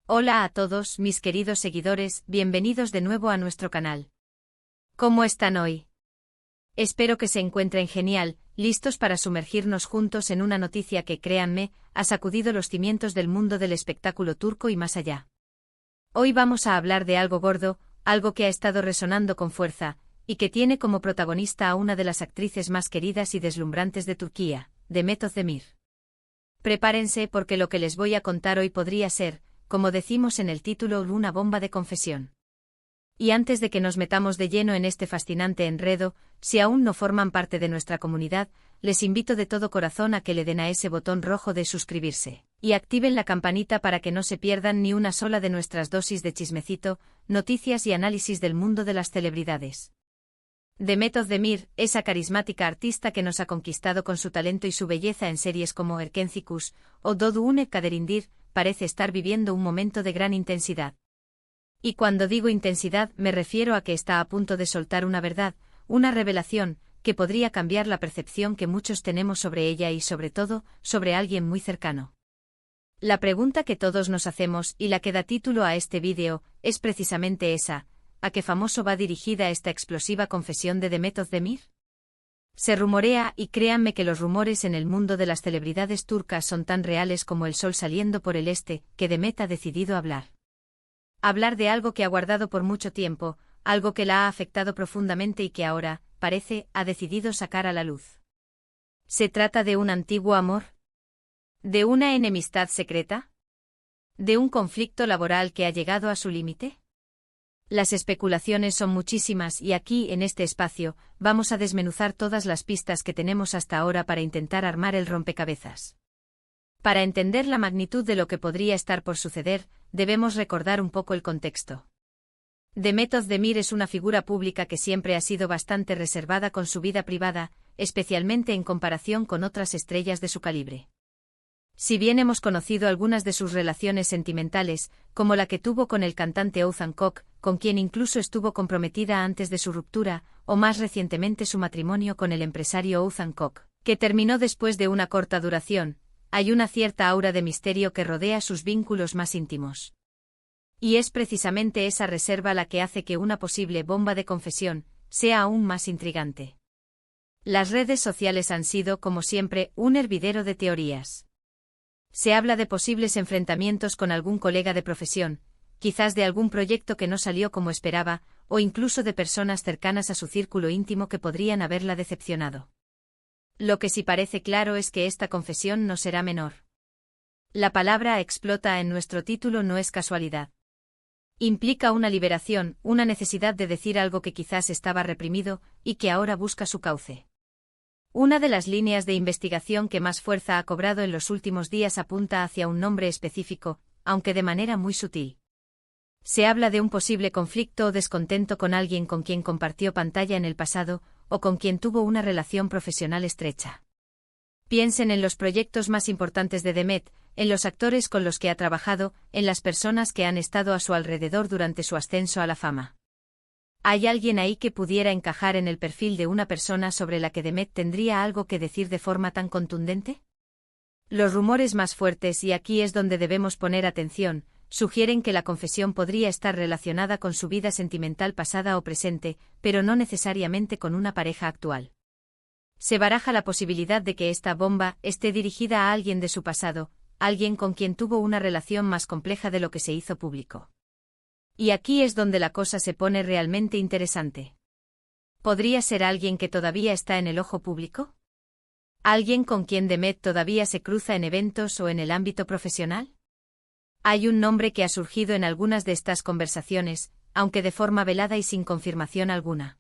Hola a todos, mis queridos seguidores, bienvenidos de nuevo a nuestro canal. ¿Cómo están hoy? Espero que se encuentren genial, listos para sumergirnos juntos en una noticia que, créanme, ha sacudido los cimientos del mundo del espectáculo turco y más allá. Hoy vamos a hablar de algo gordo, algo que ha estado resonando con fuerza, y que tiene como protagonista a una de las actrices más queridas y deslumbrantes de Turquía, Demet Özdemir. Prepárense porque lo que les voy a contar hoy podría ser, como decimos en el título, una bomba de confesión. Y antes de que nos metamos de lleno en este fascinante enredo, si aún no forman parte de nuestra comunidad, les invito de todo corazón a que le den a ese botón rojo de suscribirse, y activen la campanita para que no se pierdan ni una sola de nuestras dosis de chismecito, noticias y análisis del mundo de las celebridades. Demet Özdemir, esa carismática artista que nos ha conquistado con su talento y su belleza en series como Erkencikus o Doğduğun Kaderindir, parece estar viviendo un momento de gran intensidad. Y cuando digo intensidad me refiero a que está a punto de soltar una verdad, una revelación, que podría cambiar la percepción que muchos tenemos sobre ella y sobre todo, sobre alguien muy cercano. La pregunta que todos nos hacemos y la que da título a este vídeo, es precisamente esa: ¿a qué famoso va dirigida esta explosiva confesión de Demet Özdemir? Se rumorea, y créanme que los rumores en el mundo de las celebridades turcas son tan reales como el sol saliendo por el este, que Demet ha decidido hablar. Hablar de algo que ha guardado por mucho tiempo, algo que la ha afectado profundamente y que ahora, parece, ha decidido sacar a la luz. ¿Se trata de un antiguo amor? ¿De una enemistad secreta? ¿De un conflicto laboral que ha llegado a su límite? Las especulaciones son muchísimas y aquí, en este espacio, vamos a desmenuzar todas las pistas que tenemos hasta ahora para intentar armar el rompecabezas. Para entender la magnitud de lo que podría estar por suceder, debemos recordar un poco el contexto. Demet Özdemir es una figura pública que siempre ha sido bastante reservada con su vida privada, especialmente en comparación con otras estrellas de su calibre. Si bien hemos conocido algunas de sus relaciones sentimentales, como la que tuvo con el cantante Oğuzhan Koç, con quien incluso estuvo comprometida antes de su ruptura, o más recientemente su matrimonio con el empresario Oğuzhan Koç, que terminó después de una corta duración, hay una cierta aura de misterio que rodea sus vínculos más íntimos. Y es precisamente esa reserva la que hace que una posible bomba de confesión sea aún más intrigante. Las redes sociales han sido, como siempre, un hervidero de teorías. Se habla de posibles enfrentamientos con algún colega de profesión, quizás de algún proyecto que no salió como esperaba, o incluso de personas cercanas a su círculo íntimo que podrían haberla decepcionado. Lo que sí parece claro es que esta confesión no será menor. La palabra explota en nuestro título no es casualidad. Implica una liberación, una necesidad de decir algo que quizás estaba reprimido y que ahora busca su cauce. Una de las líneas de investigación que más fuerza ha cobrado en los últimos días apunta hacia un nombre específico, aunque de manera muy sutil. Se habla de un posible conflicto o descontento con alguien con quien compartió pantalla en el pasado, o con quien tuvo una relación profesional estrecha. Piensen en los proyectos más importantes de Demet, en los actores con los que ha trabajado, en las personas que han estado a su alrededor durante su ascenso a la fama. ¿Hay alguien ahí que pudiera encajar en el perfil de una persona sobre la que Demet tendría algo que decir de forma tan contundente? Los rumores más fuertes, y aquí es donde debemos poner atención, sugieren que la confesión podría estar relacionada con su vida sentimental pasada o presente, pero no necesariamente con una pareja actual. Se baraja la posibilidad de que esta bomba esté dirigida a alguien de su pasado, alguien con quien tuvo una relación más compleja de lo que se hizo público. Y aquí es donde la cosa se pone realmente interesante. ¿Podría ser alguien que todavía está en el ojo público? ¿Alguien con quien Demet todavía se cruza en eventos o en el ámbito profesional? Hay un nombre que ha surgido en algunas de estas conversaciones, aunque de forma velada y sin confirmación alguna.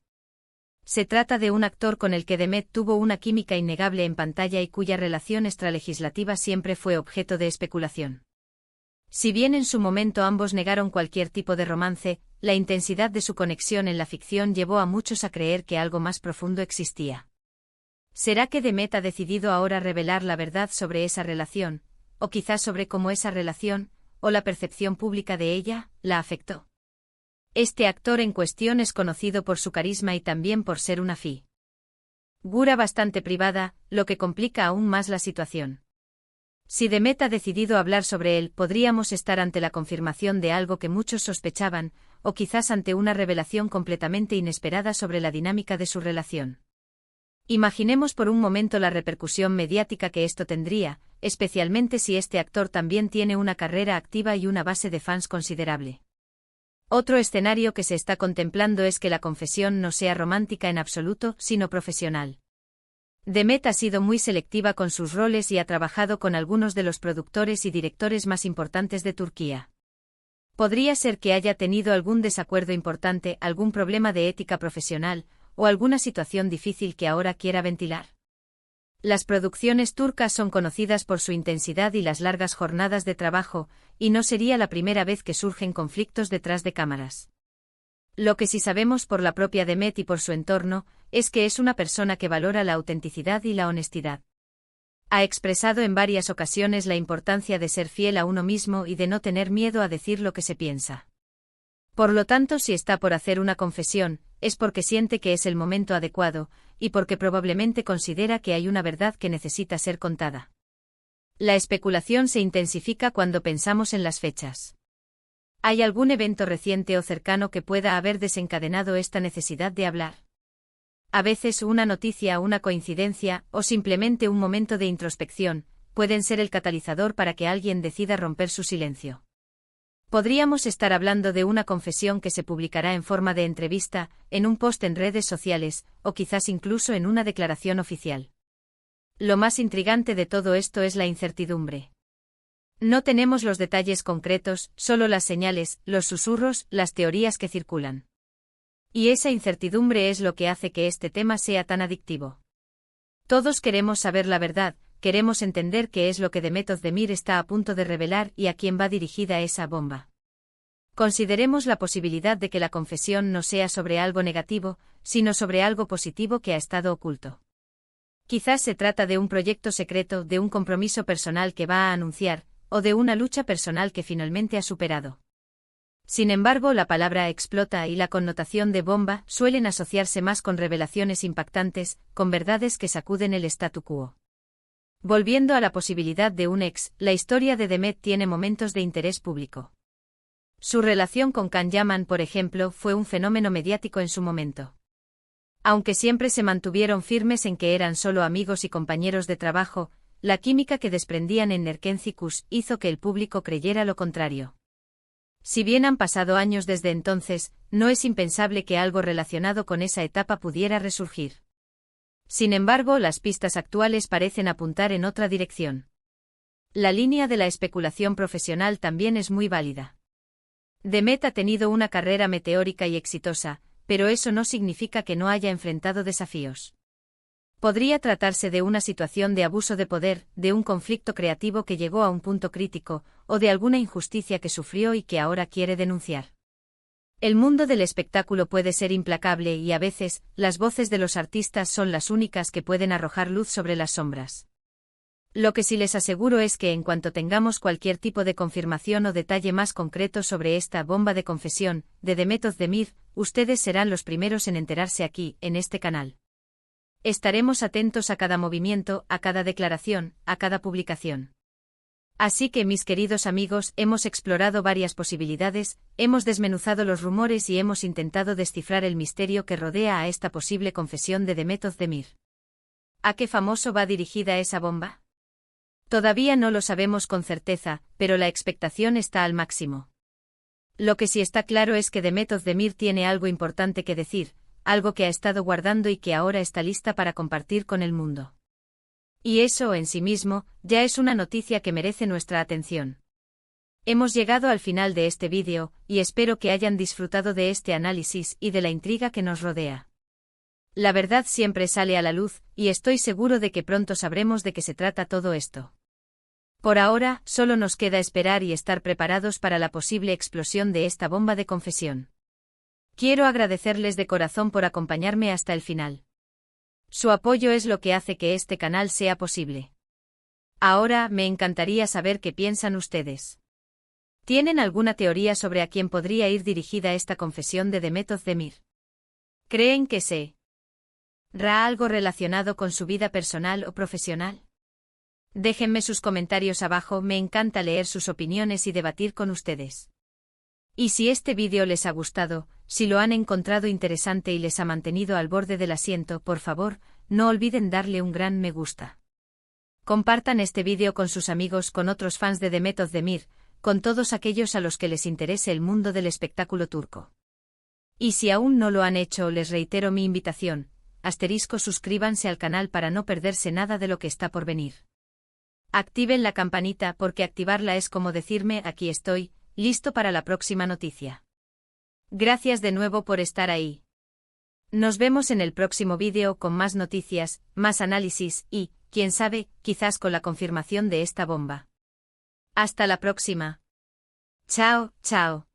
Se trata de un actor con el que Demet tuvo una química innegable en pantalla y cuya relación extralegislativa siempre fue objeto de especulación. Si bien en su momento ambos negaron cualquier tipo de romance, la intensidad de su conexión en la ficción llevó a muchos a creer que algo más profundo existía. ¿Será que Demet ha decidido ahora revelar la verdad sobre esa relación, o quizás sobre cómo esa relación, o la percepción pública de ella, la afectó? Este actor en cuestión es conocido por su carisma y también por ser una figura bastante privada, lo que complica aún más la situación. Si Demet ha decidido hablar sobre él, podríamos estar ante la confirmación de algo que muchos sospechaban, o quizás ante una revelación completamente inesperada sobre la dinámica de su relación. Imaginemos por un momento la repercusión mediática que esto tendría, especialmente si este actor también tiene una carrera activa y una base de fans considerable. Otro escenario que se está contemplando es que la confesión no sea romántica en absoluto, sino profesional. Demet ha sido muy selectiva con sus roles y ha trabajado con algunos de los productores y directores más importantes de Turquía. Podría ser que haya tenido algún desacuerdo importante, algún problema de ética profesional, o alguna situación difícil que ahora quiera ventilar. Las producciones turcas son conocidas por su intensidad y las largas jornadas de trabajo, y no sería la primera vez que surgen conflictos detrás de cámaras. Lo que sí sabemos por la propia Demet y por su entorno, es que es una persona que valora la autenticidad y la honestidad. Ha expresado en varias ocasiones la importancia de ser fiel a uno mismo y de no tener miedo a decir lo que se piensa. Por lo tanto, si está por hacer una confesión, es porque siente que es el momento adecuado, y porque probablemente considera que hay una verdad que necesita ser contada. La especulación se intensifica cuando pensamos en las fechas. ¿Hay algún evento reciente o cercano que pueda haber desencadenado esta necesidad de hablar? A veces una noticia, una coincidencia, o simplemente un momento de introspección, pueden ser el catalizador para que alguien decida romper su silencio. Podríamos estar hablando de una confesión que se publicará en forma de entrevista, en un post en redes sociales, o quizás incluso en una declaración oficial. Lo más intrigante de todo esto es la incertidumbre. No tenemos los detalles concretos, solo las señales, los susurros, las teorías que circulan. Y esa incertidumbre es lo que hace que este tema sea tan adictivo. Todos queremos saber la verdad, queremos entender qué es lo que Demet Özdemir está a punto de revelar y a quién va dirigida esa bomba. Consideremos la posibilidad de que la confesión no sea sobre algo negativo, sino sobre algo positivo que ha estado oculto. Quizás se trata de un proyecto secreto, de un compromiso personal que va a anunciar, o de una lucha personal que finalmente ha superado. Sin embargo, la palabra explota y la connotación de bomba suelen asociarse más con revelaciones impactantes, con verdades que sacuden el statu quo. Volviendo a la posibilidad de un ex, la historia de Demet tiene momentos de interés público. Su relación con Can Yaman, por ejemplo, fue un fenómeno mediático en su momento. Aunque siempre se mantuvieron firmes en que eran solo amigos y compañeros de trabajo, la química que desprendían en Nerkencikus hizo que el público creyera lo contrario. Si bien han pasado años desde entonces, no es impensable que algo relacionado con esa etapa pudiera resurgir. Sin embargo, las pistas actuales parecen apuntar en otra dirección. La línea de la especulación profesional también es muy válida. Demet ha tenido una carrera meteórica y exitosa, pero eso no significa que no haya enfrentado desafíos. Podría tratarse de una situación de abuso de poder, de un conflicto creativo que llegó a un punto crítico, o de alguna injusticia que sufrió y que ahora quiere denunciar. El mundo del espectáculo puede ser implacable y a veces, las voces de los artistas son las únicas que pueden arrojar luz sobre las sombras. Lo que sí les aseguro es que en cuanto tengamos cualquier tipo de confirmación o detalle más concreto sobre esta bomba de confesión, de Demet Özdemir, ustedes serán los primeros en enterarse aquí, en este canal. Estaremos atentos a cada movimiento, a cada declaración, a cada publicación. Así que, mis queridos amigos, hemos explorado varias posibilidades, hemos desmenuzado los rumores y hemos intentado descifrar el misterio que rodea a esta posible confesión de Demet Özdemir. ¿A qué famoso va dirigida esa bomba? Todavía no lo sabemos con certeza, pero la expectación está al máximo. Lo que sí está claro es que Demet Özdemir tiene algo importante que decir, algo que ha estado guardando y que ahora está lista para compartir con el mundo. Y eso en sí mismo, ya es una noticia que merece nuestra atención. Hemos llegado al final de este vídeo, y espero que hayan disfrutado de este análisis y de la intriga que nos rodea. La verdad siempre sale a la luz, y estoy seguro de que pronto sabremos de qué se trata todo esto. Por ahora, solo nos queda esperar y estar preparados para la posible explosión de esta bomba de confesión. Quiero agradecerles de corazón por acompañarme hasta el final. Su apoyo es lo que hace que este canal sea posible. Ahora, me encantaría saber qué piensan ustedes. ¿Tienen alguna teoría sobre a quién podría ir dirigida esta confesión de Demet Özdemir? ¿Creen que será algo relacionado con su vida personal o profesional? Déjenme sus comentarios abajo, me encanta leer sus opiniones y debatir con ustedes. Y si este vídeo les ha gustado, si lo han encontrado interesante y les ha mantenido al borde del asiento, por favor, no olviden darle un gran me gusta. Compartan este vídeo con sus amigos, con otros fans de Demet Özdemir, con todos aquellos a los que les interese el mundo del espectáculo turco. Y si aún no lo han hecho, les reitero mi invitación, suscríbanse al canal para no perderse nada de lo que está por venir. Activen la campanita porque activarla es como decirme aquí estoy, listo para la próxima noticia. Gracias de nuevo por estar ahí. Nos vemos en el próximo vídeo con más noticias, más análisis y, quién sabe, quizás con la confirmación de esta bomba. Hasta la próxima. Chao, chao.